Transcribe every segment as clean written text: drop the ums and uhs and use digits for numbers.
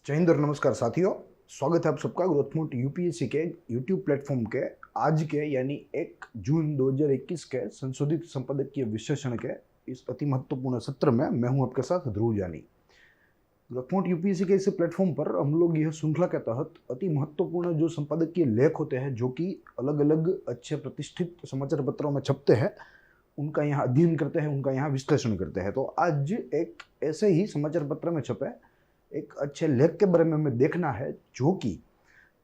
जय हिंद और नमस्कार साथियों। स्वागत है आप सबका ग्रोथमोट यूपीएससी के यूट्यूब प्लेटफॉर्म के आज के यानी 1 जून 2021 के संशोधित संपादकीय विश्लेषण के इस अति महत्वपूर्ण सत्र में मैं हूं आपके साथ ध्रुव जानी। ग्रोथमोट यूपीएससी के इस प्लेटफॉर्म पर हम लोग यह श्रृंखला के तहत अति महत्वपूर्ण जो संपादकीय लेख होते हैं जो कि अलग अलग अच्छे प्रतिष्ठित समाचार पत्रों में छपते हैं, उनका यहाँ अध्ययन करते हैं, उनका यहाँ विश्लेषण करते हैं। तो आज एक ऐसे ही समाचार पत्र में छपे एक अच्छे लेख के बारे में हमें देखना है जो कि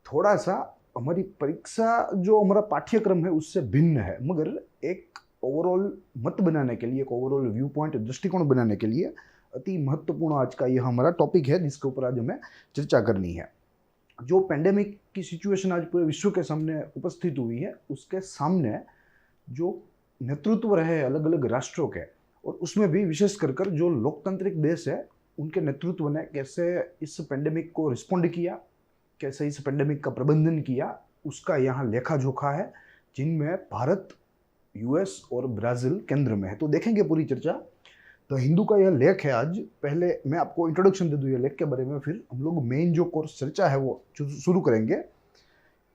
थोड़ा सा हमारी परीक्षा जो हमारा पाठ्यक्रम है उससे भिन्न है, मगर एक ओवरऑल मत बनाने के लिए, एक ओवरऑल व्यू पॉइंट दृष्टिकोण बनाने के लिए अति महत्वपूर्ण आज का यह हमारा टॉपिक है जिसके ऊपर आज हमें चर्चा करनी है। जो पेंडेमिक की सिचुएशन आज पूरे विश्व के सामने उपस्थित हुई है, उसके सामने जो नेतृत्व रहे अलग अलग राष्ट्रों के, और उसमें भी विशेष कर जो लोकतांत्रिक देश है उनके नेतृत्व ने कैसे इस पेंडेमिक को रिस्पॉन्ड किया, कैसे इस पेंडेमिक का प्रबंधन किया, उसका यहाँ लेखा जोखा है, जिनमें भारत, यूएस और ब्राज़ील केंद्र में है। तो देखेंगे पूरी चर्चा। तो हिंदू का यह लेख है आज। पहले मैं आपको इंट्रोडक्शन दे दूँ ये लेख के बारे में, फिर हम लोग मेन जो कोर्स चर्चा है वो शुरू करेंगे।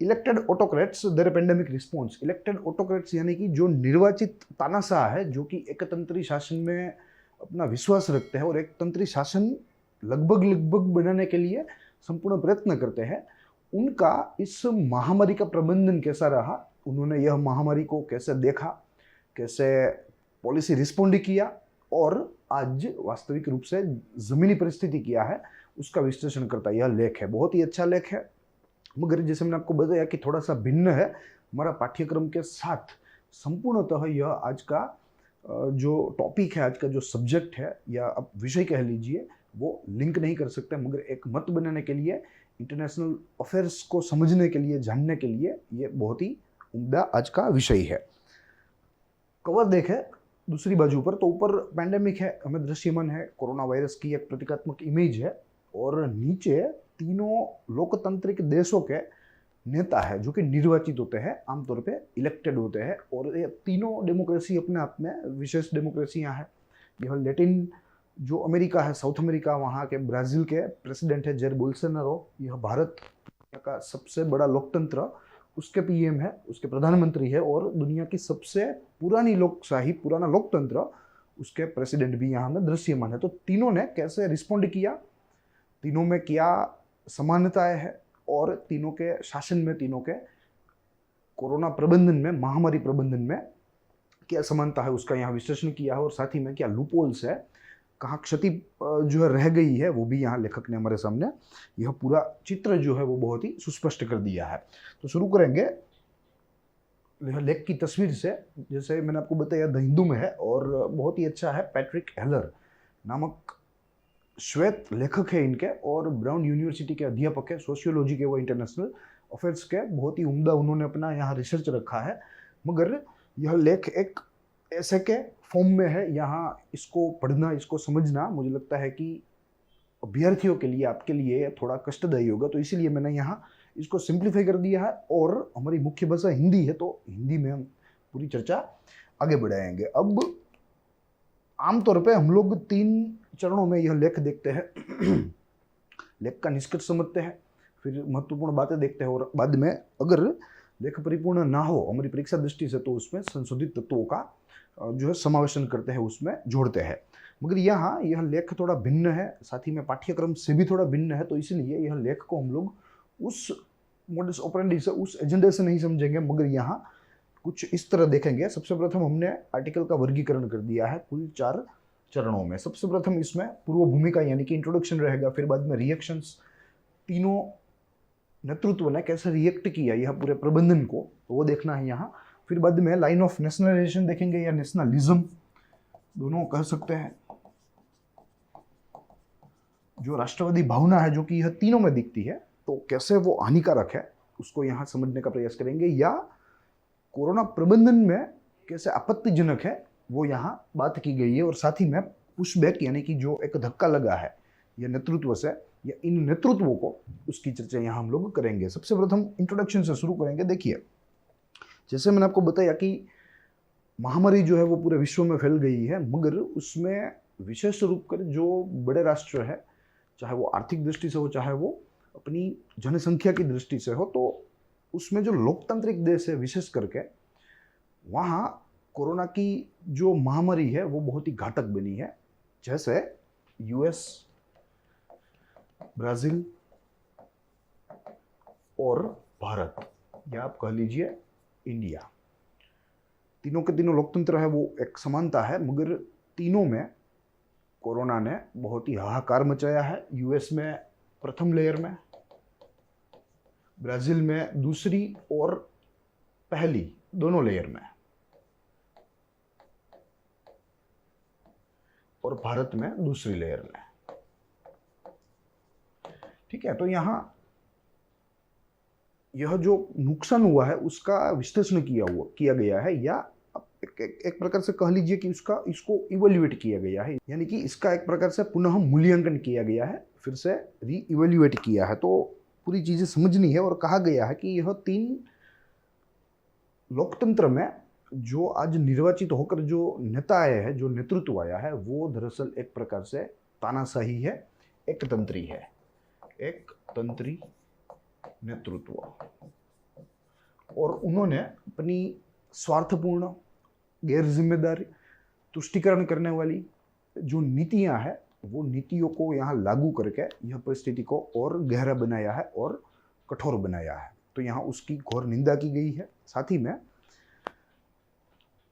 Elected autocrats their pandemic response. Elected autocrats यानी कि जो निर्वाचित तानाशाह है, जो कि एकतंत्री शासन में अपना विश्वास रखते हैं और एक तंत्री शासन लगभग बनाने के लिए संपूर्ण प्रयत्न करते हैं, उनका इस महामारी का प्रबंधन कैसा रहा, उन्होंने यह महामारी को कैसे देखा, कैसे पॉलिसी रिस्पॉन्ड किया और आज वास्तविक रूप से ज़मीनी परिस्थिति क्या है उसका विश्लेषण करता यह लेख है। बहुत ही अच्छा लेख है, मगर जैसे मैंने आपको बताया कि थोड़ा सा भिन्न है हमारा पाठ्यक्रम के साथ। संपूर्णतः यह आज का जो टॉपिक है, आज का जो सब्जेक्ट है या आप विषय कह लीजिए, वो लिंक नहीं कर सकते, मगर एक मत बनाने के लिए, इंटरनेशनल अफेयर्स को समझने के लिए, जानने के लिए ये बहुत ही उम्दा आज का विषय है। कवर देखें दूसरी बाजू पर, तो ऊपर पैंडेमिक है, हमें दृश्यमान है, कोरोना वायरस की एक प्रतीकात्मक इमेज है, और नीचे तीनों लोकतांत्रिक देशों के नेता है जो कि निर्वाचित होते हैं, आमतौर पे इलेक्टेड होते हैं, और ये तीनों डेमोक्रेसी अपने आप में विशेष डेमोक्रेसियां हैं। यह लैटिन जो अमेरिका है, साउथ अमेरिका, वहाँ के ब्राज़ील के प्रेसिडेंट है जैर बोल्सोनारो। यह भारत का सबसे बड़ा लोकतंत्र, उसके पीएम है, उसके प्रधानमंत्री है, और दुनिया की सबसे पुरानी लोकशाही, पुराना लोकतंत्र, उसके प्रेसिडेंट भी यहाँ में दृश्यमान है। तो तीनों ने कैसे रिस्पॉन्ड किया, तीनों में क्या समानताएं है, और तीनों के शासन में, तीनों के कोरोना प्रबंधन में, महामारी प्रबंधन में क्या समानता है उसका यहाँ विश्लेषण किया है, और साथ ही में क्या लूपहोल्स है, कहाँ क्षति जो है रह गई है, वो भी यहाँ लेखक ने हमारे सामने यह पूरा चित्र जो है वो बहुत ही सुस्पष्ट कर दिया है। तो शुरू करेंगे लेख की तस्वीर से। जैसे मैंने आपको बताया द हिंदू में है, और बहुत ही अच्छा है। पैट्रिक हेलर नामक श्वेत लेखक है इनके, और ब्राउन यूनिवर्सिटी के अध्यापक है, सोशियोलॉजी के, वो इंटरनेशनल अफेयर्स के, बहुत ही उम्दा उन्होंने अपना यहाँ रिसर्च रखा है। मगर यह लेख एक ऐसे के फॉर्म में है, यहाँ इसको पढ़ना, इसको समझना मुझे लगता है कि अभ्यर्थियों के लिए, आपके लिए थोड़ा कष्टदायी होगा, तो इसीलिए मैंने यहाँ इसको सिंप्लीफाई कर दिया है। और हमारी मुख्य भाषा हिंदी है, तो हिंदी में हम पूरी चर्चा आगे बढ़ाएंगे। अब आमतौर पे हम लोग 3 चरणों में यह लेख देखते हैं। लेख का निष्कर्ष समझते हैं, फिर महत्वपूर्ण बातें देखते हैं, और बाद में अगर लेख परिपूर्ण ना हो हमारी परीक्षा दृष्टि से, तो उसमें संशोधित तत्वों का जो है समावेशन करते हैं, उसमें जोड़ते हैं। मगर यहाँ यह लेख थोड़ा भिन्न है, साथ ही में पाठ्यक्रम से भी थोड़ा भिन्न है, तो इसलिए यह लेख को हम लोग उस मोडस ऑपरेंडी से, उस एजेंडे से नहीं समझेंगे, मगर यहाँ कुछ इस तरह देखेंगे। सबसे प्रथम हमने आर्टिकल का वर्गीकरण कर दिया है कुल 4 चरणों में। सबसे प्रथम इसमें पूर्व भूमिका यानी कि इंट्रोडक्शन रहेगा, फिर बाद में रिएक्शंस, तीनों नेतृत्व ने कैसे रिएक्ट किया यह पूरे प्रबंधन को, तो वो देखना है यहाँ। फिर बाद में लाइन ऑफ नेशनलाइजेशन देखेंगे, या नेशनलिज्म दोनों कह सकते हैं, जो राष्ट्रवादी भावना है जो कि यह तीनों में दिखती है, तो कैसे वो हानिकारक है उसको यहाँ समझने का प्रयास करेंगे, या कोरोना प्रबंधन में कैसे आपत्तिजनक है वो यहाँ बात की गई है। और साथ ही में पुशबैक यानी कि जो एक धक्का लगा है यह नेतृत्व से, या इन नेतृत्वों को, उसकी चर्चा यहाँ हम लोग करेंगे। सबसे प्रथम इंट्रोडक्शन से शुरू करेंगे। देखिए, जैसे मैंने आपको बताया कि महामारी जो है वो पूरे विश्व में फैल गई है, मगर उसमें विशेष रूप कर जो बड़े राष्ट्र है, चाहे वो आर्थिक दृष्टि से हो, चाहे वो अपनी जनसंख्या की दृष्टि से हो, तो उसमें जो लोकतांत्रिक देश है विशेष करके, वहाँ कोरोना की जो महामारी है वो बहुत ही घातक बनी है। जैसे यूएस, ब्राजील और भारत, या आप कह लीजिए इंडिया, तीनों के तीनों लोकतंत्र है वो एक समानता है, मगर तीनों में कोरोना ने बहुत ही हाहाकार मचाया है। यूएस में प्रथम लेयर में, ब्राजील में दूसरी और पहली दोनों लेयर में, और भारत में दूसरी लेयर में। ठीक है, तो यहाँ यह जो नुकसान हुआ है उसका विश्लेषण किया गया है, या एक प्रकार से कह लीजिए कि इसको इवेल्युएट किया गया है, यानी कि इसका एक प्रकार से पुनः मूल्यांकन किया गया है, फिर से री इवेल्युएट किया है। तो पूरी चीजें समझनी है, और कहा गया है कि यह 3 लोकतंत्र में जो आज निर्वाचित होकर जो नेता आए हैं, जो नेतृत्व आया है, वो दरअसल एक प्रकार से तानाशाही है, एक तंत्री है, एक तंत्री नेतृत्व। और उन्होंने अपनी स्वार्थपूर्ण, गैर जिम्मेदारी, तुष्टिकरण करने वाली जो नीतियां हैं, वो नीतियों को यहाँ लागू करके यह परिस्थिति को और गहरा बनाया है और कठोर बनाया है। तो यहाँ उसकी घोर निंदा की गई है। साथ ही में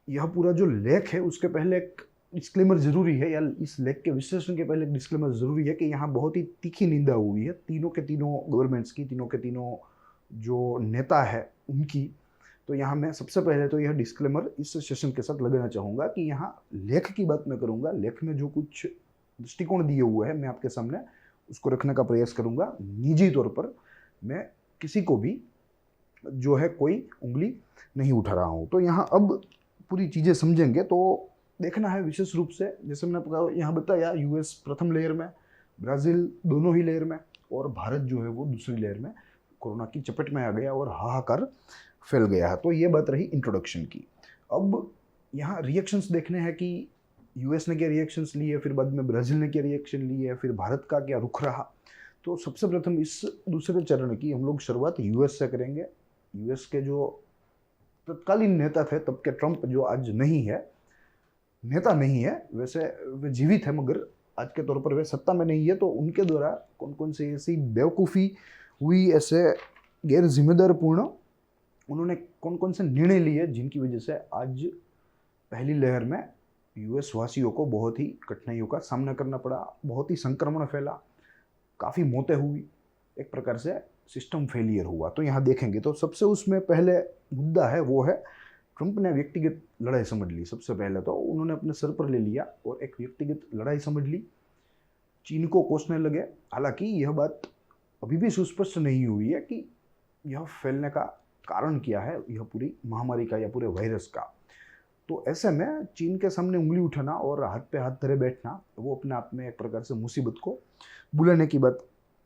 यह पूरा जो लेख है उसके पहले एक डिस्क्लेमर जरूरी है, या इस लेख के विश्लेषण के पहले एक डिस्क्लेमर जरूरी है कि यहाँ बहुत ही तीखी निंदा हुई है तीनों के तीनों गवर्नमेंट्स की, तीनों के तीनों जो नेता है उनकी। तो यहाँ मैं सबसे पहले तो यह डिस्क्लेमर इस सेशन के साथ लगाना चाहूँगा कि यहाँ लेख की बात मैं करूँगा, लेख में जो कुछ दृष्टिकोण दिए हुए हैं मैं आपके सामने उसको रखने का प्रयास करूँगा। निजी तौर पर मैं किसी को भी जो है कोई उंगली नहीं उठा रहा हूँ। तो यहाँ अब पूरी चीज़ें समझेंगे तो देखना है विशेष रूप से, जैसे मैंने यहाँ बताया, यूएस प्रथम लेयर में, ब्राज़ील दोनों ही लेयर में, और भारत जो है वो दूसरी लेयर में कोरोना की चपेट में आ गया और हाहाकार फैल गया है। तो ये बात रही इंट्रोडक्शन की। अब यहाँ रिएक्शंस देखने हैं कि यूएस ने क्या रिएक्शंस लिए, फिर बाद में ब्राज़ील ने क्या रिएक्शन लिए, फिर भारत का क्या रुख रहा। तो सबसे प्रथम इस दूसरे चरण की हम लोग शुरुआत यूएस से करेंगे। यूएस के जो तत्कालीन नेता थे तब के, ट्रंप, जो आज नहीं है, नेता नहीं है, वैसे वे जीवित है मगर आज के तौर पर वे सत्ता में नहीं है, तो उनके द्वारा कौन कौन से ऐसी बेवकूफ़ी हुई, ऐसे गैर जिम्मेदारपूर्ण उन्होंने कौन कौन से निर्णय लिए जिनकी वजह से आज पहली लहर में यूएस वासियों को बहुत ही कठिनाइयों का सामना करना पड़ा, बहुत ही संक्रमण फैला, काफ़ी मौतें हुई, एक प्रकार से सिस्टम फेलियर हुआ। तो यहाँ देखेंगे तो सबसे उसमें पहले मुद्दा है वो है ट्रंप ने व्यक्तिगत लड़ाई समझ ली। सबसे पहले तो उन्होंने अपने सर पर ले लिया और एक व्यक्तिगत लड़ाई समझ ली, चीन को कोसने लगे। हालांकि यह बात अभी भी सुस्पष्ट नहीं हुई है कि यह फैलने का कारण क्या है, यह पूरी महामारी का या पूरे वायरस का। तो ऐसे में चीन के सामने उंगली उठाना और हाथ पे हाथ धरे बैठना, वो अपने आप में एक प्रकार से मुसीबत को बुलाने की बात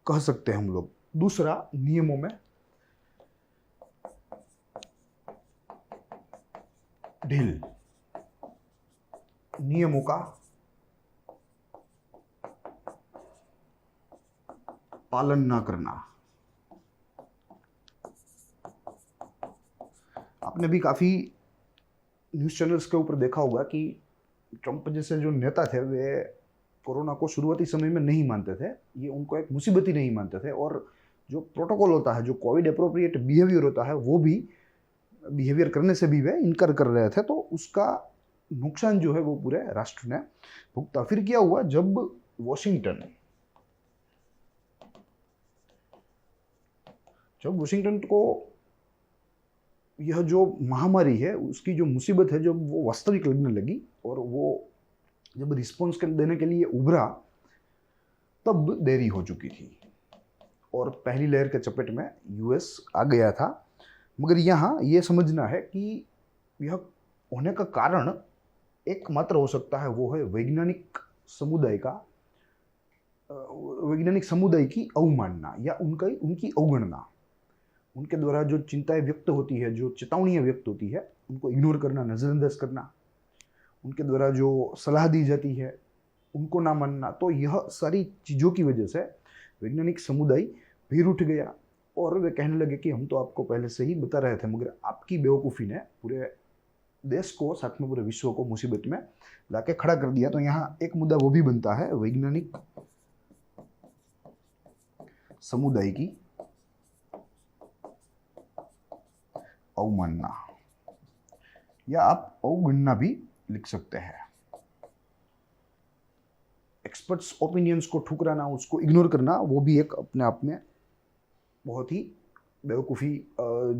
कह सकते हैं हम लोग। दूसरा, नियमों में ढील, नियमों का पालन ना करना। आपने भी काफी न्यूज़ चैनल्स के ऊपर देखा होगा कि ट्रंप जैसे जो नेता थे वे कोरोना को शुरुआती समय में नहीं मानते थे, ये उनको एक मुसीबत ही नहीं मानते थे, और जो प्रोटोकॉल होता है, जो कोविड अप्रोप्रिएट बिहेवियर होता है, वो भी बिहेवियर करने से भी वे इनकार कर रहे थे। तो उसका नुकसान जो है वो पूरे राष्ट्र ने भुगता। फिर क्या हुआ, जब वॉशिंगटन को यह जो महामारी है उसकी जो मुसीबत है जब वो वास्तविक लगने लगी और वो जब रिस्पॉन्स देने के लिए उभरा, तब देरी हो चुकी थी और पहली लहर के चपेट में यूएस आ गया था। मगर यहाँ ये समझना है कि यह होने का कारण एकमात्र हो सकता है, वो है वैज्ञानिक समुदाय की अवमानना या उनकी अवगणना। उनके द्वारा जो चिंताएं व्यक्त होती है, जो चेतावनियां व्यक्त होती है, उनको इग्नोर करना, नज़रअंदाज करना। उनके द्वारा जो सलाह दी जाती है उनको ना मानना, तो यह सारी चीज़ों की वजह से वैज्ञानिक समुदाय भीड़ उठ गया और वे कहने लगे कि हम तो आपको पहले से ही बता रहे थे, मगर आपकी बेवकूफ़ी ने पूरे देश को, साथ में पूरे विश्व को मुसीबत में लाके खड़ा कर दिया। तो यहाँ एक मुद्दा वो भी बनता है, वैज्ञानिक समुदाय की अवमानना, या आप अवगणना भी लिख सकते हैं। एक्सपर्ट्स ओपिनियंस को ठुकराना, उसको इग्नोर करना, वो भी एक अपने आप में बहुत ही बेवकूफ़ी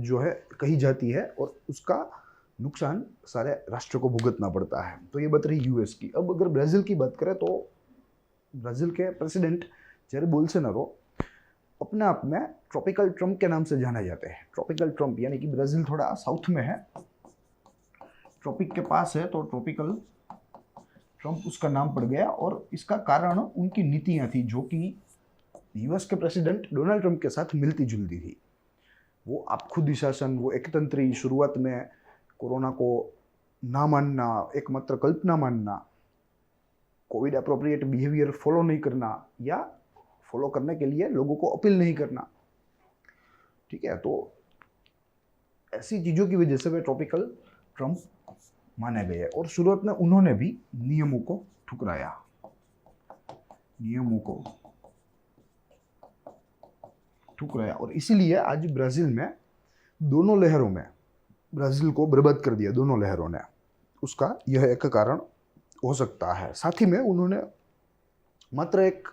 जो है कही जाती है, और उसका नुकसान सारे राष्ट्र को भुगतना पड़ता है। तो ये बात रही यूएस की। अब अगर ब्राज़ील की बात करें तो ब्राज़ील के प्रेसिडेंट जेर बोल्सोनारो अपने आप में ट्रॉपिकल ट्रम्प के नाम से जाने जाते हैं। ट्रॉपिकल ट्रम्प यानी कि ब्राज़ील थोड़ा साउथ में है, ट्रॉपिक के पास है, तो ट्रॉपिकल ट्रम्प उसका नाम पड़ गया। और इसका कारण उनकी नीतियां थी जो कि यूएस के प्रेसिडेंट डोनाल्ड ट्रम्प के साथ मिलती जुलती थी। वो आप खुद ही शासन, वो एकतंत्री, शुरुआत में कोरोना को ना मानना, एकमात्र कल्पना मानना, कोविड अप्रोप्रिएट बिहेवियर फॉलो नहीं करना, या फॉलो करने के लिए लोगों को अपील नहीं करना, ठीक है। तो ऐसी चीज़ों की वजह से वे ट्रॉपिकल ट्रम्प माने गए, और शुरुआत में उन्होंने भी नियमों को ठुकराया, और इसीलिए आज ब्राज़ील में दोनों लहरों में ब्राज़ील को बर्बाद कर दिया, दोनों लहरों ने। उसका यह एक कारण हो सकता है। साथ ही में उन्होंने मात्र एक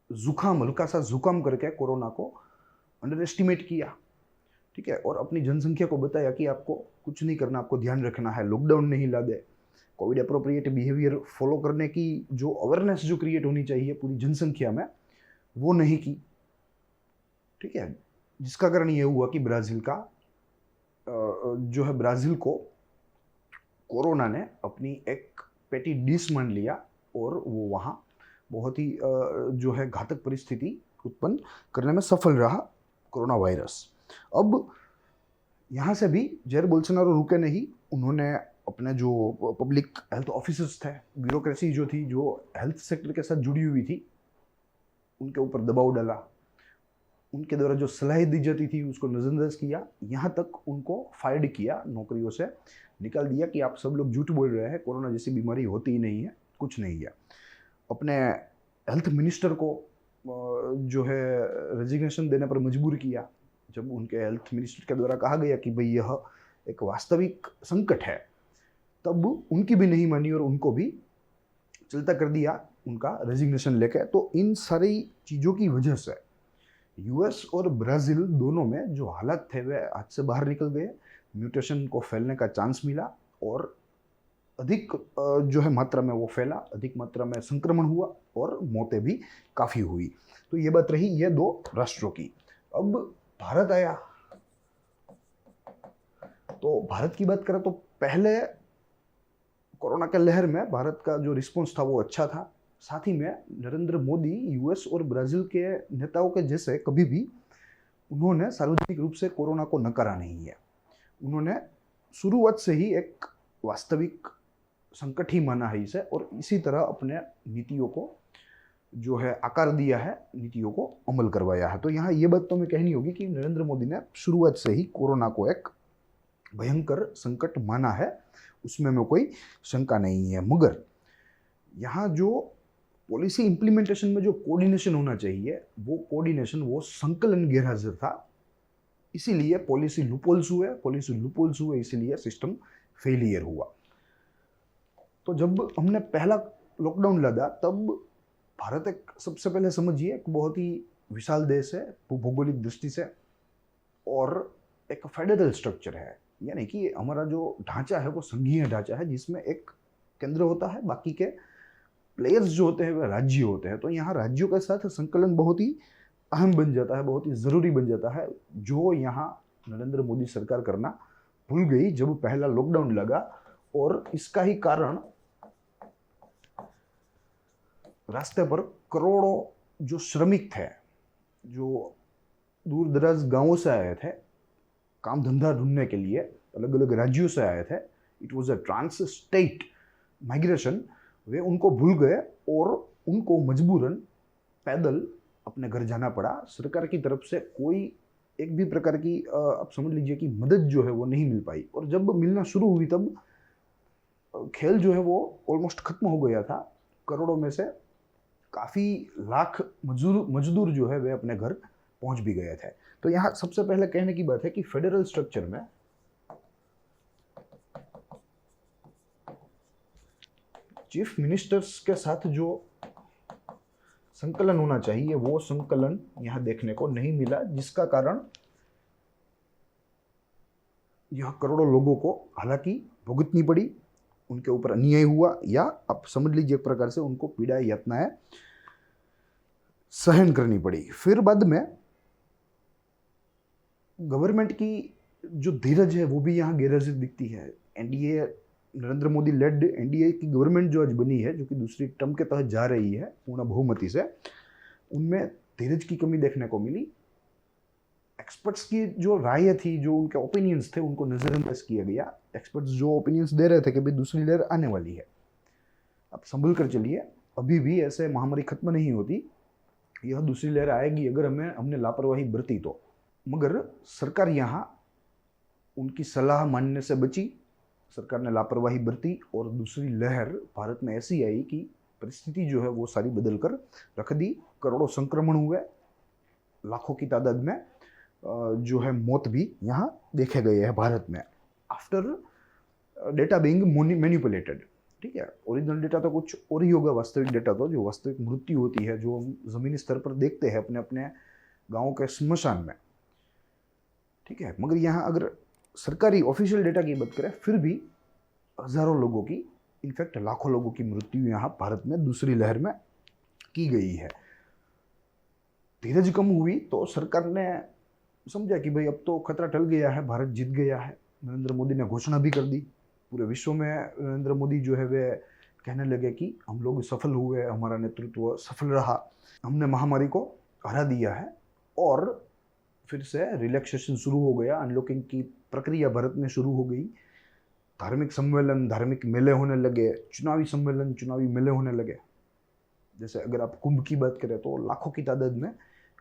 जुकाम, हल्का सा जुकाम करके कोरोना को अंडर एस्टिमेट किया, ठीक है, और अपनी जनसंख्या को बताया कि आपको कुछ नहीं करना, आपको ध्यान रखना है, लॉकडाउन नहीं ला दे, कोविड अप्रोप्रिएट बिहेवियर फॉलो करने की जो अवेयरनेस जो क्रिएट होनी चाहिए पूरी जनसंख्या में, वो नहीं की, ठीक है। जिसका कारण ये हुआ कि ब्राज़ील का जो है, ब्राज़ील को कोरोना ने अपनी एक पेटी डिश मान लिया, और वो वहाँ बहुत ही जो है घातक परिस्थिति उत्पन्न करने में सफल रहा कोरोना वायरस। अब यहाँ से भी जेर बोल्सोनारो रुके नहीं, उन्होंने अपने जो पब्लिक हेल्थ ऑफिसर्स थे, ब्यूरोक्रेसी जो थी, जो हेल्थ सेक्टर के साथ जुड़ी हुई थी, उनके ऊपर दबाव डाला, उनके द्वारा जो सलाह दी जाती थी उसको नज़रअंदाज किया, यहाँ तक उनको फायर्ड किया, नौकरियों से निकाल दिया कि आप सब लोग झूठ बोल रहे हैं, कोरोना जैसी बीमारी होती ही नहीं है, कुछ नहीं है। अपने हेल्थ मिनिस्टर को जो है रेजिग्नेशन देने पर मजबूर किया, जब उनके हेल्थ मिनिस्टर के द्वारा कहा गया कि भाई यह एक वास्तविक संकट है, तब उनकी भी नहीं मानी और उनको भी चलता कर दिया उनका रेजिग्नेशन लेके। तो इन सारी चीज़ों की वजह से यूएस और ब्राज़ील दोनों में जो हालात थे वे हाथ से बाहर निकल गए, म्यूटेशन को फैलने का चांस मिला, और अधिक जो है मात्रा में वो फैला, अधिक मात्रा में संक्रमण हुआ, और मौतें भी काफ़ी हुई। तो ये बात रही ये दो राष्ट्रों की। अब भारत आया, तो भारत की बात करें तो पहले कोरोना के लहर में भारत का जो रिस्पॉन्स था वो अच्छा था। साथ ही में नरेंद्र मोदी यूएस और ब्राज़ील के नेताओं के जैसे कभी भी उन्होंने सार्वजनिक रूप से कोरोना को नकारा नहीं है। उन्होंने शुरुआत से ही एक वास्तविक संकट ही माना है इसे, और इसी तरह अपने नीतियों को जो है आकार दिया है, नीतियों को अमल करवाया है। तो यहाँ ये बात तो हमें कहनी होगी कि नरेंद्र मोदी ने शुरुआत से ही कोरोना को एक भयंकर संकट माना है, उसमें में कोई शंका नहीं है। मगर यहाँ जो पॉलिसी इम्प्लीमेंटेशन में जो कोऑर्डिनेशन होना चाहिए, वो कोऑर्डिनेशन, वो संकलन गैरहाजिर था, इसीलिए पॉलिसी लूपहोल्स हुए, इसीलिए सिस्टम फेलियर हुआ। तो जब हमने पहला लॉकडाउन लगा, तब भारत एक, सबसे पहले समझिए, एक बहुत ही विशाल देश है भौगोलिक दृष्टि से, और एक फेडरल स्ट्रक्चर है, यानी कि हमारा जो ढांचा है वो संघीय ढांचा है, जिसमें एक केंद्र होता है, बाकी के प्लेयर्स जो होते हैं वे राज्य होते हैं। तो यहाँ राज्यों के साथ संकलन बहुत ही अहम बन जाता है, बहुत ही ज़रूरी बन जाता है, जो यहाँ नरेंद्र मोदी सरकार करना भूल गई जब पहला लॉकडाउन लगा। और इसका ही कारण रास्ते पर करोड़ों जो श्रमिक थे, जो दूर दराज गांवों से आए थे काम धंधा ढूंढने के लिए, अलग अलग राज्यों से आए थे, it was a trans state migration, वे उनको भूल गए और उनको मजबूरन पैदल अपने घर जाना पड़ा। सरकार की तरफ से कोई एक भी प्रकार की आप समझ लीजिए कि मदद जो है वो नहीं मिल पाई। और जब मिलना शुरू हुई तब खेल जो है वो ऑलमोस्ट खत्म हो गया था। करोड़ों में से काफ़ी लाख मजदूर जो है वे अपने घर पहुंच भी गए थे। तो यहाँ सबसे पहले कहने की बात है कि फेडरल स्ट्रक्चर में चीफ मिनिस्टर्स के साथ जो संकलन होना चाहिए वो संकलन यहाँ देखने को नहीं मिला, जिसका कारण यह करोड़ों लोगों को हालांकि भुगतनी पड़ी, उनके ऊपर अन्याय हुआ, या आप समझ लीजिए एक प्रकार से उनको पीड़ा यातनाएं सहन करनी पड़ी। फिर बाद में गवर्नमेंट की जो धीरज है वो भी यहाँ गैरहाजिर दिखती है। NDA, Narendra Modi led NDA की गवर्नमेंट जो आज बनी है, जो कि दूसरी टर्म के तहत जा रही है पूर्ण बहुमति से, उनमें धीरज की कमी देखने को मिली। एक्सपर्ट्स की जो राय थी, जो उनके ओपिनियंस थे, उनको नज़रअंदाज किया गया। एक्सपर्ट्स जो ओपिनियंस दे रहे थे कि भाई दूसरी लहर आने वाली है, अब संभल कर चलिए, अभी भी ऐसे महामारी खत्म नहीं होती, यह दूसरी लहर आएगी अगर हमने लापरवाही बरती तो। मगर सरकार यहाँ उनकी सलाह मानने से बची, सरकार ने लापरवाही बरती और दूसरी लहर भारत में ऐसी आई कि परिस्थिति जो है वो सारी बदल कर रख दी। करोड़ों संक्रमण हुए, लाखों की तादाद में जो है मौत भी यहाँ देखे गए हैं भारत में। आफ्टर डेटा बीइंग मैनिपुलेटेड, ठीक है, ओरिजिनल डेटा तो कुछ और ही होगा, वास्तविक डेटा तो जो वास्तविक मृत्यु होती है, जो हम ज़मीनी स्तर पर देखते हैं अपने अपने गाँव के स्मशान में, ठीक है। मगर यहाँ अगर सरकारी ऑफिशियल डेटा की बात करें, फिर भी हज़ारों लोगों की, इनफैक्ट लाखों लोगों की मृत्यु यहाँ भारत में दूसरी लहर में की गई है। धीरज कम हुई तो सरकार ने समझा कि भाई अब तो खतरा टल गया है, भारत जीत गया है। नरेंद्र मोदी ने घोषणा भी कर दी, पूरे विश्व में नरेंद्र मोदी जो है वे कहने लगे कि हम लोग सफल हुए, हमारा नेतृत्व सफल रहा, हमने महामारी को हरा दिया है। और फिर से रिलैक्सेशन शुरू हो गया, अनलॉकिंग की प्रक्रिया भारत में शुरू हो गई। धार्मिक सम्मेलन, धार्मिक मेले होने लगे, चुनावी सम्मेलन, चुनावी मेले होने लगे। जैसे अगर आप कुंभ की बात करें तो लाखों की तादाद में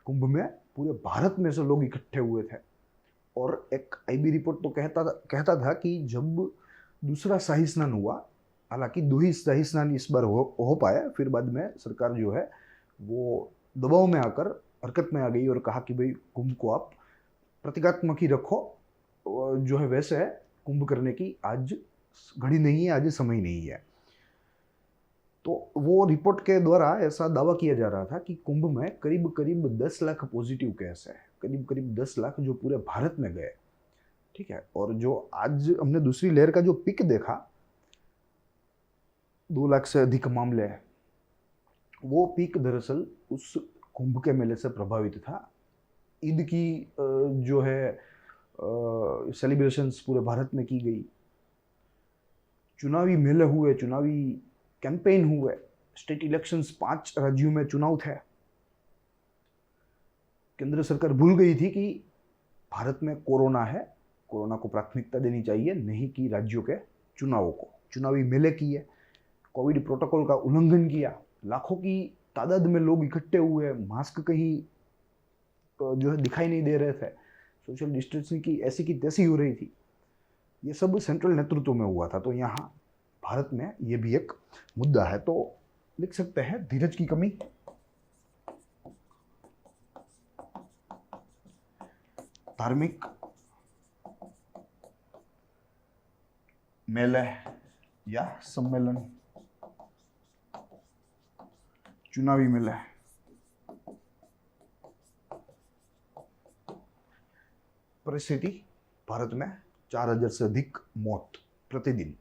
कुंभ में पूरे भारत में से लोग इकट्ठे हुए थे। और एक आईबी रिपोर्ट तो कहता था कि जब दूसरा शाही स्नान हुआ, हालांकि दो ही शाही स्नान इस बार हो पाए, फिर बाद में सरकार जो है वो दबाव में आकर हरकत में आ गई और कहा कि भाई कुंभ को आप प्रतीकात्मक ही रखो, जो है वैसे कुंभ करने की आज घड़ी नहीं है, आज समय नहीं है। तो वो रिपोर्ट के द्वारा ऐसा दावा किया जा रहा था कि कुंभ में करीब करीब 10 लाख पॉजिटिव केस है, करीब करीब 10 लाख जो पूरे भारत में गए, ठीक है। और जो आज हमने दूसरी लहर का जो पिक देखा, 2 लाख से अधिक मामले, वो पिक दरअसल उस कुंभ के मेले से प्रभावित था। ईद की जो है सेलिब्रेशंस पूरे भारत में की गई, चुनावी मेले हुए, चुनावी कैंपेन हुए, स्टेट इलेक्शंस 5 राज्यों में चुनाव थे। केंद्र सरकार भूल गई थी कि भारत में कोरोना है, कोरोना को प्राथमिकता देनी चाहिए, नहीं कि राज्यों के चुनावों को। चुनावी मेले किए, कोविड प्रोटोकॉल का उल्लंघन किया, लाखों की तादाद में लोग इकट्ठे हुए, मास्क कहीं जो है दिखाई नहीं दे रहे थे, सोशल डिस्टेंसिंग की ऐसी की तैसी हो रही थी। ये सब सेंट्रल नेतृत्व में हुआ था। तो यहाँ भारत में ये भी एक मुद्दा है। तो लिख सकते हैं धीरज की कमी, धार्मिक मेले या सम्मेलन, चुनावी मेले, परिस्थिति भारत में 4000 से अधिक मौत प्रतिदिन,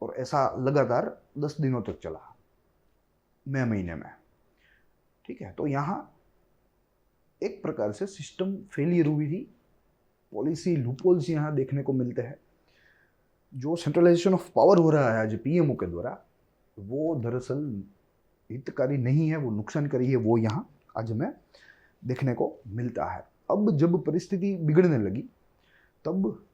और ऐसा लगातार 10 दिनों तक चला मई महीने में, ठीक है। तो यहाँ एक प्रकार से सिस्टम फेलियर हुई थी, पॉलिसी लूपहोल्स यहाँ देखने को मिलते हैं। जो सेंट्रलाइजेशन ऑफ पावर हो रहा है आज पीएमओ के द्वारा, वो दरअसल हितकारी नहीं है, वो नुकसानकारी है, वो यहाँ आज हमें देखने को मिलता है। अब जब परिस्थिति बिगड़ने लगी, तब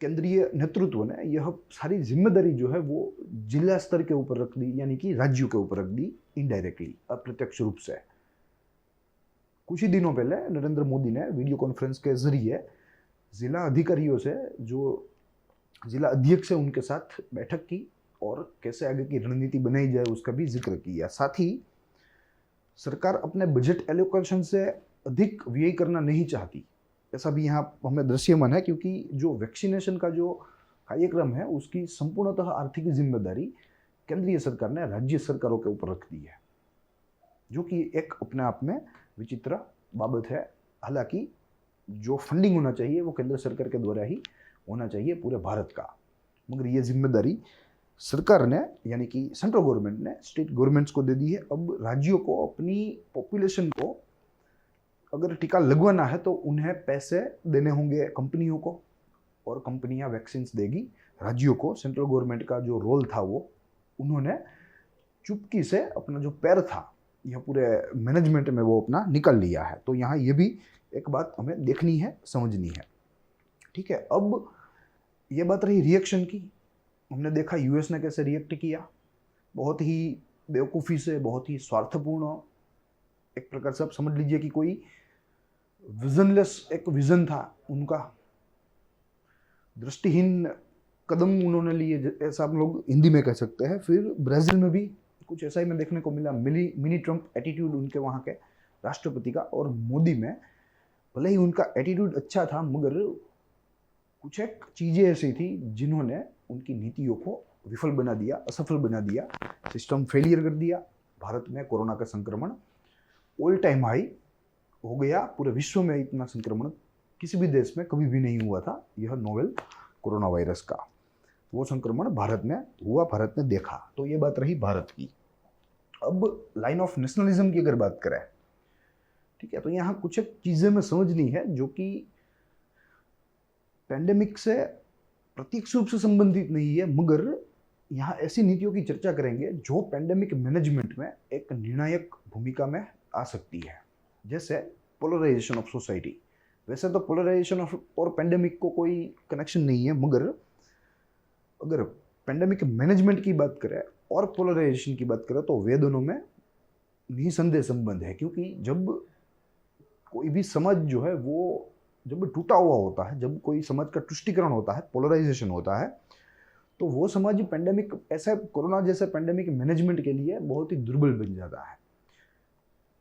केंद्रीय नेतृत्व ने यह सारी जिम्मेदारी जो है वो जिला स्तर के ऊपर रख दी, यानी कि राज्यों के ऊपर रख दी इनडायरेक्टली, अप्रत्यक्ष रूप से। कुछ ही दिनों पहले नरेंद्र मोदी ने वीडियो कॉन्फ्रेंस के जरिए जिला अधिकारियों से, जो जिला अध्यक्ष है, उनके साथ बैठक की और कैसे आगे की रणनीति बनाई जाए उसका भी जिक्र किया। साथ ही सरकार अपने बजट एलोकेशन से अधिक व्यय करना नहीं चाहती, ऐसा भी यहाँ हमें दृश्यमान है, क्योंकि जो वैक्सीनेशन का जो कार्यक्रम है उसकी संपूर्णतः आर्थिक जिम्मेदारी केंद्रीय सरकार ने राज्य सरकारों के ऊपर रख दी है, जो कि एक अपने आप में विचित्र बाबत है। हालांकि जो फंडिंग होना चाहिए वो केंद्र सरकार के द्वारा ही होना चाहिए पूरे भारत का, मगर ये जिम्मेदारी सरकार ने, यानी कि सेंट्रल गवर्नमेंट ने स्टेट गवर्नमेंट्स को दे दी है। अब राज्यों को अपनी पॉपुलेशन को अगर टीका लगवाना है तो उन्हें पैसे देने होंगे कंपनियों को, और कंपनियां वैक्सीन देगी राज्यों को। सेंट्रल गवर्नमेंट का जो रोल था वो उन्होंने चुपकी से अपना जो पैर था यह पूरे मैनेजमेंट में वो अपना निकाल लिया है। तो यहाँ ये भी एक बात हमें देखनी है, समझनी है। ठीक है, अब ये बात रही रिएक्शन की। हमने देखा यूएस ने कैसे रिएक्ट किया, बहुत ही बेवकूफ़ी से, बहुत ही स्वार्थपूर्ण, एक प्रकार से आप समझ लीजिए कि कोई विजनलेस एक विजन था उनका, दृष्टिहीन कदम उन्होंने लिए, ऐसा हम लोग हिंदी में कह सकते हैं। फिर ब्राज़ील में भी कुछ ऐसा ही में देखने को मिला, मिनी ट्रम्प एटीट्यूड उनके वहाँ के राष्ट्रपति का। और मोदी में भले ही उनका एटीट्यूड अच्छा था, मगर कुछ एक चीज़ें ऐसी थी जिन्होंने उनकी नीतियों को विफल बना दिया, असफल बना दिया, सिस्टम फेलियर कर दिया। भारत में कोरोना का संक्रमण ऑल टाइम हाई हो गया, पूरे विश्व में इतना संक्रमण किसी भी देश में कभी भी नहीं हुआ था, यह नोवेल कोरोना वायरस का। वो संक्रमण भारत में हुआ, भारत ने देखा। तो ये बात रही भारत की। अब लाइन ऑफ नेशनलिज्म की अगर बात करें, ठीक है, तो यहाँ कुछ एक चीज़ें में समझनी है जो कि पैंडेमिक से प्रत्यक्ष रूप से संबंधित नहीं है, मगर यहाँ ऐसी नीतियों की चर्चा करेंगे जो पैंडेमिक मैनेजमेंट में एक निर्णायक भूमिका में आ सकती है। जैसे पोलराइजेशन ऑफ सोसाइटी। वैसे तो पोलराइजेशन ऑफ और पैंडेमिक को कोई कनेक्शन नहीं है, मगर अगर पैंडेमिक मैनेजमेंट की बात करें और पोलराइजेशन की बात करें तो वे दोनों में निसंदेह संबंध है। क्योंकि जब कोई भी समाज जो है वो जब टूटा हुआ होता है, जब कोई समाज का तुष्टीकरण होता है, पोलराइजेशन होता है, तो वो समाज पैंडेमिक, ऐसे कोरोना जैसे पैंडेमिक मैनेजमेंट के लिए बहुत ही दुर्बल बन जाता है।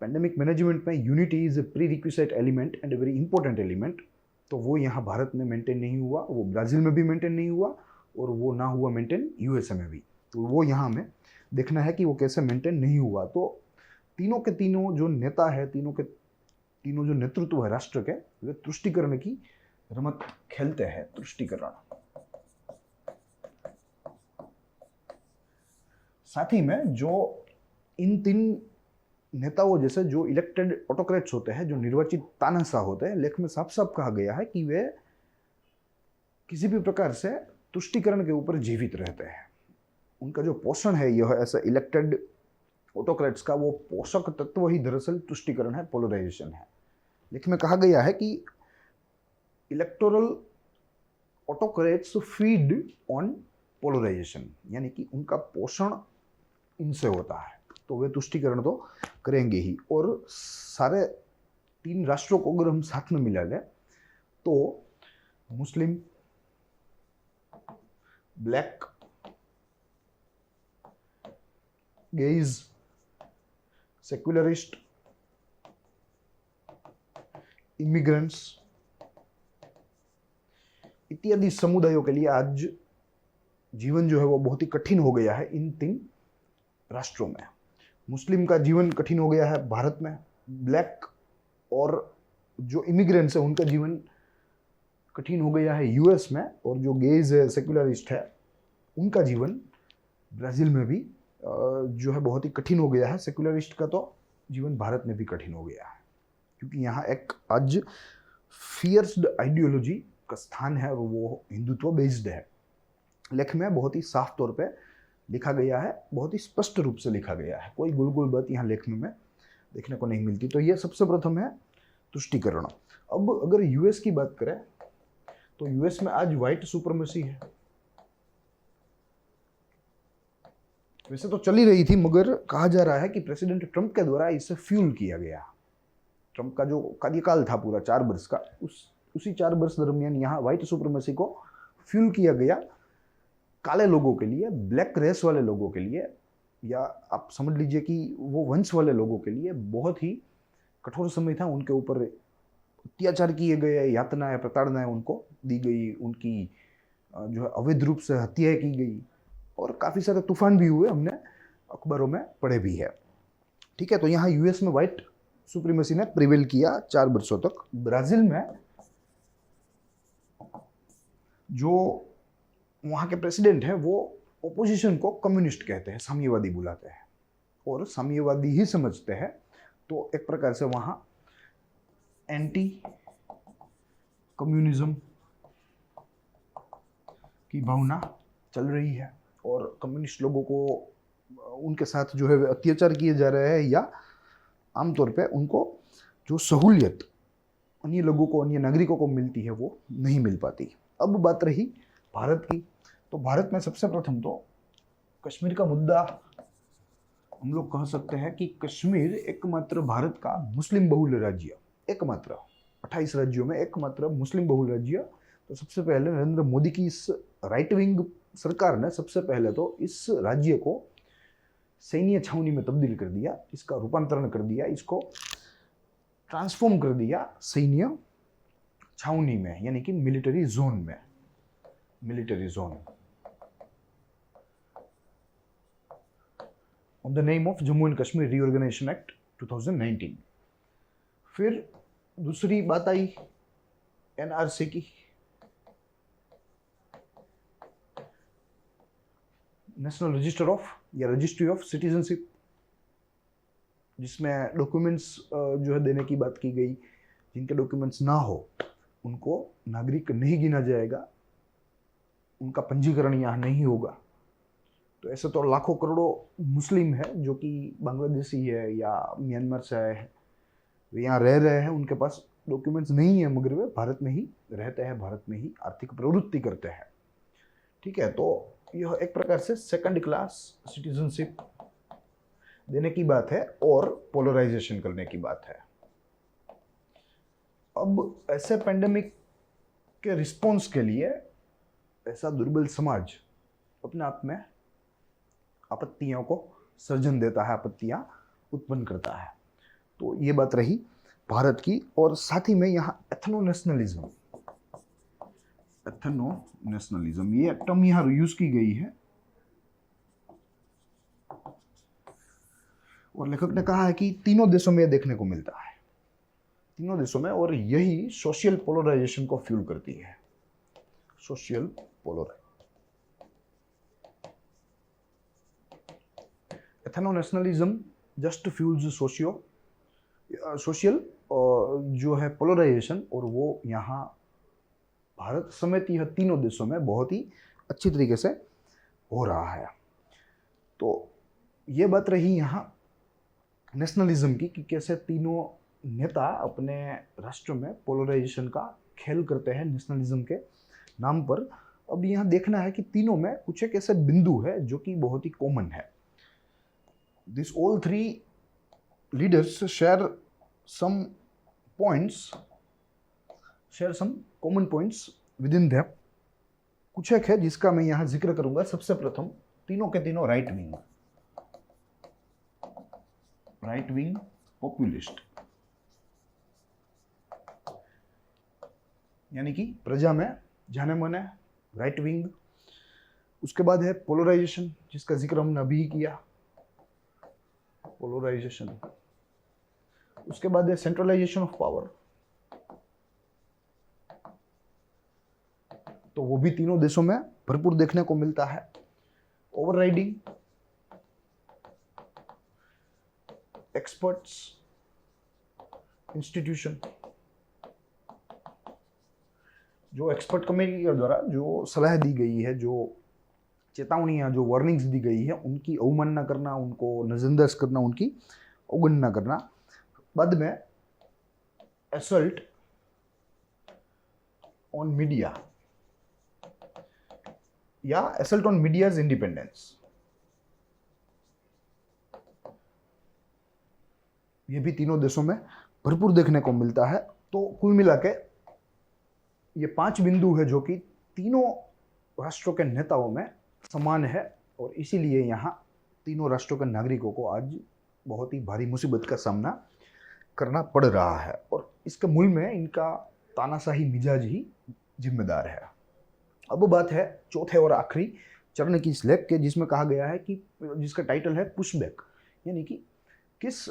पैंडेमिक मैनेजमेंट में unity is a pre requisite element and a very important element. तो वो यहाँ भारत में मेंटेन नहीं हुआ, वो ब्राज़ील में भी मेंटेन नहीं हुआ, और वो ना हुआ मेंटेन यूएसए में भी। तो वो यहाँ हमें देखना है कि वो कैसे मेंटेन नहीं हुआ। तो तीनों के तीनों जो नेता है, तीनों जो नेतृत्व है राष्ट्र के, वे तुष्टीकरण की रमत खेलते हैं। तुष्टीकरण, साथ ही में जो इन तीन नेताओं जैसे जो इलेक्टेड ऑटोक्रेट्स होते हैं, जो निर्वाचित तानाशाह होते हैं, लेख में साफ साफ कहा गया है कि वे किसी भी प्रकार से तुष्टीकरण के ऊपर जीवित रहते हैं। उनका जो पोषण है, यह ऐसा इलेक्टेड ऑटोक्रेट्स का वो पोषक तत्व ही दरअसल तुष्टीकरण है, पोलराइजेशन है। लेख में कहा गया है कि electoral autocrats feed on polarisation, यानी कि उनका पोषण इनसे होता है, तो वे तुष्टीकरण तो करेंगे ही। और सारे तीन राष्ट्रों को अगर हम साथ में मिला लें तो मुस्लिम, ब्लैक, गेइज, सेक्युलरिस्ट, इमिग्रेंट्स इत्यादि समुदायों के लिए आज जीवन जो है वो बहुत ही कठिन हो गया है इन तीन राष्ट्रों में। मुस्लिम का जीवन कठिन हो गया है भारत में, ब्लैक और जो इमिग्रेंट्स है उनका जीवन कठिन हो गया है यूएस में, और जो गेज है, सेक्युलरिस्ट है, उनका जीवन ब्राज़ील में भी जो है बहुत ही कठिन हो गया है। सेक्युलरिस्ट का तो जीवन भारत में भी कठिन हो गया है, क्योंकि यहाँ एक आज फियर्स्ड आइडियोलॉजी का स्थान है और वो हिंदुत्व बेस्ड है। लेख में बहुत ही साफ तौर पे लिखा गया है, बहुत ही स्पष्ट रूप से लिखा गया है, कोई गुल गुल बात यहाँ लेख में देखने को नहीं मिलती। तो ये सबसे प्रथम है तुष्टीकरण। अब अगर यूएस की बात करें तो यूएस में आज व्हाइट सुपरमेसी है। वैसे तो चली रही थी, मगर कहा जा रहा है कि प्रेसिडेंट ट्रंप के द्वारा इसे फ्यूल किया गया। ट्रंप का जो कार्यकाल था पूरा 4 वर्ष का, उसी 4 वर्ष दरमियान यहाँ व्हाइट सुपरमेसी को फ्यूल किया गया। काले लोगों के लिए, ब्लैक रेस वाले लोगों के लिए, या आप समझ लीजिए कि वो वंश वाले लोगों के लिए बहुत ही कठोर समय था। उनके ऊपर अत्याचार किए गए, यातनाएं, प्रताड़नाएं उनको दी गई, उनकी जो है अवैध रूप से हत्याएं की गई, और काफ़ी सारे तूफान भी हुए, हमने अखबारों में पढ़े भी है। ठीक है, तो यहाँ यूएस में व्हाइट सुप्रीमेसी ने प्रिवेल किया 4 वर्षों तक। ब्राजील में जो वहाँ के प्रेसिडेंट हैं वो ओपोजिशन को कम्युनिस्ट कहते हैं, साम्यवादी बुलाते हैं, और साम्यवादी ही समझते हैं। तो एक प्रकार से वहाँ एंटी कम्युनिज्म की भावना चल रही है, और कम्युनिस्ट लोगों को उनके साथ जो है अत्याचार किए जा रहे हैं, या आमतौर पे उनको जो सहूलियत अन्य लोगों को, अन्य नागरिकों को मिलती है, वो नहीं मिल पाती। अब बात रही भारत की, तो भारत में सबसे प्रथम तो कश्मीर का मुद्दा, हम लोग कह सकते हैं कि कश्मीर एकमात्र भारत का मुस्लिम बहुल राज्य, एकमात्र 28 राज्यों में एकमात्र मुस्लिम बहुल राज्य। तो सबसे पहले नरेंद्र मोदी की इस राइट विंग सरकार ने सबसे पहले तो इस राज्य को सैन्य छावनी में तब्दील कर दिया, इसका रूपांतरण कर दिया, इसको ट्रांसफॉर्म कर दिया सैन्य छावनी में, यानी कि मिलिट्री जोन में, military zone, on the name of Jammu and Kashmir reorganisation act 2019। फिर दूसरी बात आई एनआरसी की, नेशनल रजिस्टर ऑफ या रजिस्ट्री ऑफ सिटीजनशिप, जिसमें डॉक्यूमेंट्स जो है देने की बात की गई। जिनके डॉक्यूमेंट्स ना हो उनको नागरिक नहीं गिना जाएगा, उनका पंजीकरण यहाँ नहीं होगा। तो ऐसे तो लाखों करोड़ों मुस्लिम है जो कि बांग्लादेशी है या म्यांमार से आए हैं, वे यहाँ रह रहे हैं, उनके पास डॉक्यूमेंट्स नहीं है, मगर वे भारत में ही रहते हैं, भारत में ही आर्थिक प्रवृत्ति करते हैं। ठीक है, तो यह एक प्रकार से सेकंड क्लास सिटीजनशिप देने की बात है और पोलराइजेशन करने की बात है। अब ऐसे पेंडेमिक के रिस्पॉन्स के लिए ऐसा दुर्बल समाज अपने आप में आपत्तियों को सर्जन देता है, आपत्तियां उत्पन्न करता है। तो ये बात रही भारत की, और साथ ही में यहाँ एथनो नेशनलिज्म, ये टर्म यहाँ यूज की गई है, और लेखक ने कहा है कि तीनों देशों में देखने को मिलता है, तीनों देशों में, और यही सोशल पोलराइजेशन को फ्यूल करती है। Social polarisation, ethno nationalism just fuels social जो है पोलराइजेशन, और वो यहाँ भारत समेत यह तीनों देशों में बहुत ही अच्छी तरीके से हो रहा है। तो ये बात रही यहाँ नेशनलिज्म की, कि कैसे तीनों नेता अपने राष्ट्र में पोलराइजेशन का खेल करते हैं नेशनलिज्म के नाम पर। अब यहाँ देखना है कि तीनों में कुछ एक ऐसे बिंदु है जो कि बहुत ही कॉमन है। This all three leaders share some common points within them. कुछ एक है जिसका मैं यहाँ जिक्र करूंगा। सबसे प्रथम, तीनों के तीनों राइट विंग पॉपुलिस्ट, यानी कि प्रजा में जाने माने राइट विंग। उसके बाद है पोलराइजेशन, जिसका जिक्र हमने अभी ही किया, पोलराइजेशन। उसके बाद है सेंट्रलाइजेशन ऑफ पावर, तो वो भी तीनों देशों में भरपूर देखने को मिलता है। ओवरराइडिंग, एक्सपर्ट्स, इंस्टीट्यूशन, जो एक्सपर्ट कमेटी के द्वारा जो सलाह दी गई है, जो चेतावनियां, जो वार्निंग्स दी गई है, उनकी अवमानना करना, उनको नजरअंदाज करना, उनकी अवगणना करना। बाद में असल्ट ऑन मीडिया या असल्ट ऑन मीडियाज इंडिपेंडेंस, ये भी तीनों देशों में भरपूर देखने को मिलता है। तो कुल मिला के ये 5 बिंदु है जो कि तीनों राष्ट्रों के नेताओं में समान है, और इसीलिए यहाँ तीनों राष्ट्रों के नागरिकों को आज बहुत ही भारी मुसीबत का सामना करना पड़ रहा है, और इसके मूल में इनका तानाशाही मिजाज ही जिम्मेदार है। अब बात है चौथे और आखिरी चरण की इस लेख के, जिसमें कहा गया है कि जिसका टाइटल है पुशबैक, यानी कि किस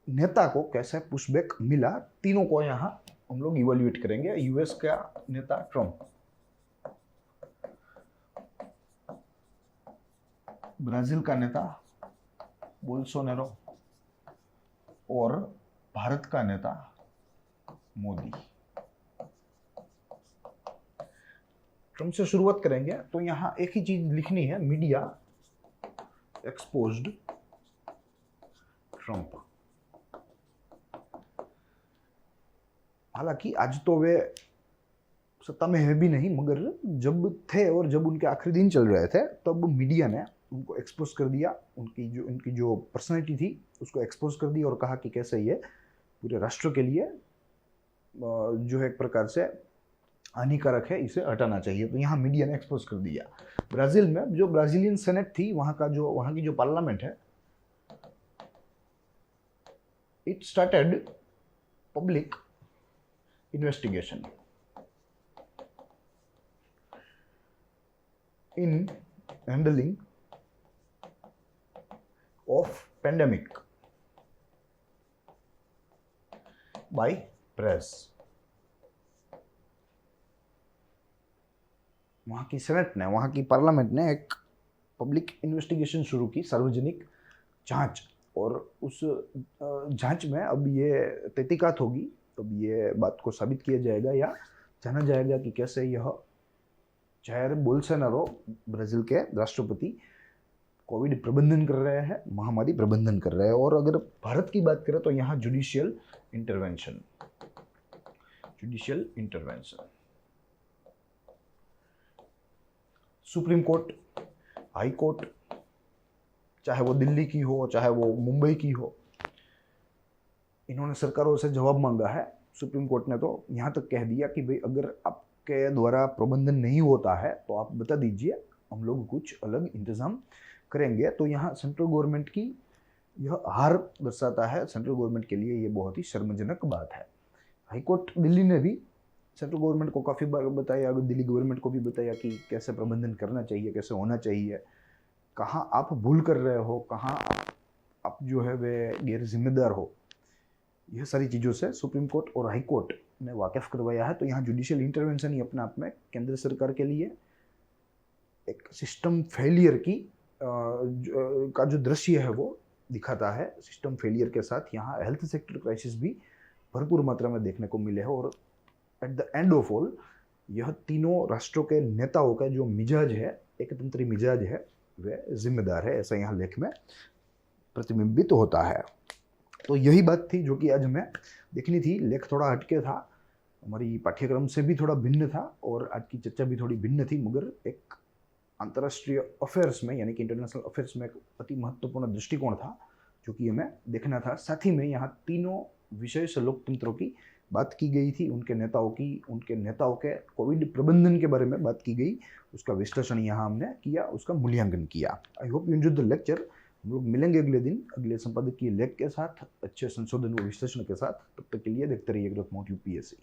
नेता को कैसे पुशबैक मिला। तीनों को यहाँ हम लोग इवेल्युएट करेंगे। यूएस का नेता ट्रम्प, ब्राजील का नेता बोल्सोनारो और भारत का नेता मोदी। ट्रम्प से शुरुआत करेंगे तो यहाँ एक ही चीज लिखनी है, मीडिया एक्सपोज्ड ट्रम्प। हालांकि आज तो वे सत्ता में है भी नहीं, मगर जब थे और जब उनके आखिरी दिन चल रहे थे तब मीडिया ने उनको एक्सपोज कर दिया, उनकी जो पर्सनैलिटी थी उसको एक्सपोज कर दिया और कहा कि कैसे ये पूरे राष्ट्र के लिए जो है एक प्रकार से हानिकारक है, इसे हटाना चाहिए। तो यहाँ मीडिया ने एक्सपोज कर दिया। ब्राजील में जो ब्राजीलियन सेनेट थी, वहाँ की जो पार्लियामेंट है, it started public investigation in handling of pandemic by press। वहाँ की सेनेट ने, वहाँ की पार्लियामेंट ने एक पब्लिक इन्वेस्टिगेशन शुरू की, सार्वजनिक जांच, और उस जांच में अब ये तहकीकात होगी, तब ये बात को साबित किया जाएगा या जाना जाएगा कि कैसे यह जायर बोल्सोनारो, ब्राजील के राष्ट्रपति, कोविड प्रबंधन कर रहे हैं, महामारी प्रबंधन कर रहे हैं। और अगर भारत की बात करें तो यहाँ judicial intervention, supreme court, high court, चाहे वो दिल्ली की हो चाहे वो मुंबई की हो, इन्होंने सरकारों से जवाब मांगा है। सुप्रीम कोर्ट ने तो यहाँ तक कह दिया कि भाई अगर आपके द्वारा प्रबंधन नहीं होता है तो आप बता दीजिए, हम लोग कुछ अलग इंतजाम करेंगे। तो यहाँ सेंट्रल गवर्नमेंट की यह हार दर्शाता है। सेंट्रल गवर्नमेंट के लिए ये बहुत ही शर्मजनक बात है। हाईकोर्ट दिल्ली ने भी सेंट्रल गवर्नमेंट को काफ़ी बार बताया, दिल्ली गवर्नमेंट को भी बताया कि कैसे प्रबंधन करना चाहिए, कैसे होना चाहिए, कहाँ आप भूल कर रहे हो, कहाँ आप जो है वे गैर जिम्मेदार हो। यह सारी चीज़ों से सुप्रीम कोर्ट और हाई कोर्ट ने वाकिफ करवाया है। तो यहाँ जुडिशियल इंटरवेंशन ही अपने आप में केंद्र सरकार के लिए एक सिस्टम फेलियर की का जो दृश्य है वो दिखाता है। सिस्टम फेलियर के साथ यहाँ हेल्थ सेक्टर क्राइसिस भी भरपूर मात्रा में देखने को मिले हैं। और at the end of all यह तीनों राष्ट्रों के नेताओं का जो मिजाज है, एकतंत्री मिजाज है, वह जिम्मेदार है, ऐसा यहाँ लेख में प्रतिबिंबित होता है। तो यही बात थी जो कि आज हमें देखनी थी। लेख थोड़ा हटके था, हमारी पाठ्यक्रम से भी थोड़ा भिन्न था, और आज की चर्चा भी थोड़ी भिन्न थी, मगर एक अंतर्राष्ट्रीय अफेयर्स में यानी कि इंटरनेशनल अफेयर्स में एक अति महत्वपूर्ण दृष्टिकोण था जो कि हमें देखना था। साथ ही में यहाँ तीनों विशेष लोकतंत्रों की बात की गई थी, उनके नेताओं के कोविड प्रबंधन के बारे में बात की गई, उसका विश्लेषण यहाँ हमने किया, उसका मूल्यांकन किया। I hope you enjoyed the lecture. हम लोग मिलेंगे अगले दिन अगले संपादकीय लेख के साथ, अच्छे संशोधन व विश्लेषण के साथ। तब तक के लिए देखते रहिए ग्रोथ मोड यूपीएससी।